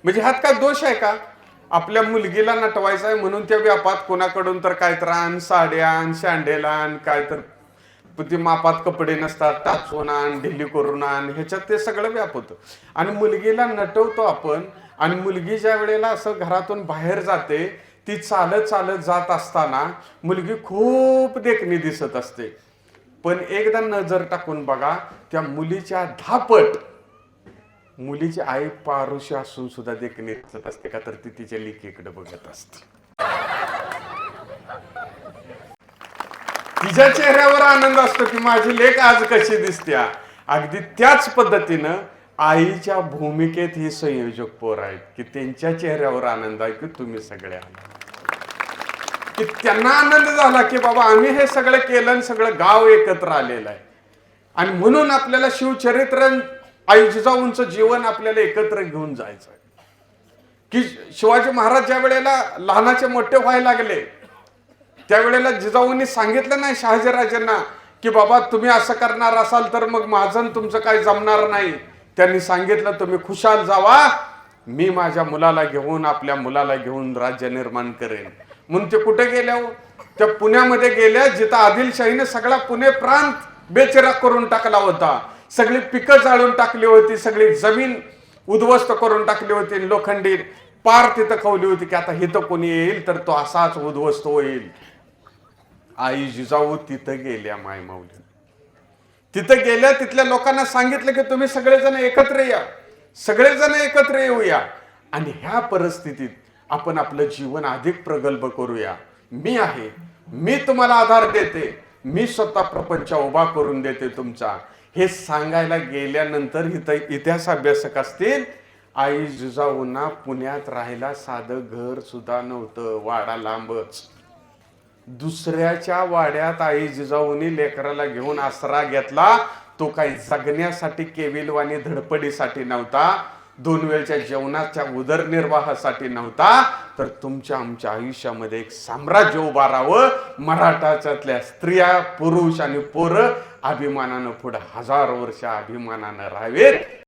म्हणजे ह्यात काय दोष आहे का? आपल्या मुलगीला नटवायचं आहे म्हणून त्या व्यापात कोणाकडून तर काय तर आण, साड्या आण, शांडेला आण, काय तर ती मापात कपडे नसतात, टाचून आण, ढिली करून आण, ह्याच्यात ते सगळं व्याप होतं. आणि मुलगीला नटवतो आपण, आणि मुलगी ज्या वेळेला असं घरातून बाहेर जाते, ती चालत चालत जात असताना मुलगी खूप देखणी दिसत असते. पण एकदा नजर टाकून बघा, त्या मुलीच्या धापट मुलीची आई पारुशी असून सुद्धा देखणी दिसत असते का? तर ती तिच्या लेकीकडे बघत असते. तिच्या चेहऱ्यावर आनंद असतो की माझी लेक आज कशी दिसत्या. अगदी त्याच पद्धतीनं आईच्या भूमिकेत ही संयोजक पोर आहेत की त्यांच्या चेहऱ्यावर आनंद आहे की तुम्ही सगळे आला, की त्यांना आनंद झाला की बाबा आम्ही हे सगळं केलं आणि सगळं गाव एकत्र आलेलं आहे. आणि म्हणून आपल्याला शिवचरित्र, आई जिजाऊंचं जीवन आपल्याला एकत्र घेऊन जायचं आहे. की शिवाजी महाराज ज्या वेळेला लहानाचे मोठे व्हायला लागले, त्यावेळेला जिजाऊंनी सांगितलं नाही शहाजीराजांना की बाबा तुम्ही असं करणार असाल तर मग माझं तुमचं काही जमणार नाही. त्यांनी सांगितलं तुम्ही खुशाल जावा, मी माझ्या मुलाला घेऊन, आपल्या मुलाला घेऊन राज्य निर्माण करेन. म्हणून ते कुठे गेल्या? त्या पुण्यामध्ये गेल्या, जिथं आदिलशाहीने सगळा पुणे प्रांत बेचिराग करून टाकला होता. सगळी पिकं जाळून टाकली होती, सगळी जमीन उद्ध्वस्त करून टाकली होती, लोखंडी पार तिथं खवली होती की आता हिथं कोणी येईल तर तो असाच उद्ध्वस्त होईल. आई जिजाऊ तिथं गेल्या, मायमाऊली तिथं गेल्या. तिथल्या लोकांना सांगितलं की तुम्ही सगळेजण एकत्र या, सगळेजण एकत्र येऊया आणि ह्या परिस्थितीत आपण आपलं जीवन अधिक प्रगल्भ करूया. मी आहे, मी तुम्हाला आधार देते, मी स्वतः प्रपंच उभा करून देते तुमचा. हे सांगायला गेल्यानंतर इथं इतिहास अभ्यासक असतील, आई जिजाऊंना पुण्यात राहायला साधं घर सुद्धा नव्हतं, वाडा लांबच. दुसऱ्याच्या वाड्यात आई जिजाऊंनी लेकराला घेऊन आसरा घेतला. तो काही जगण्यासाठी केविलवाणी धडपडीसाठी नव्हता, 2 वेळच्या जेवणाच्या उदरनिर्वाहासाठी नव्हता, तर तुमच्या आमच्या आयुष्यामध्ये एक साम्राज्य उभा राहावं. मराठाच्यातल्या स्त्रिया, पुरुष आणि पोरं अभिमानानं पुढे 1000 वर्ष अभिमानानं राहावेत.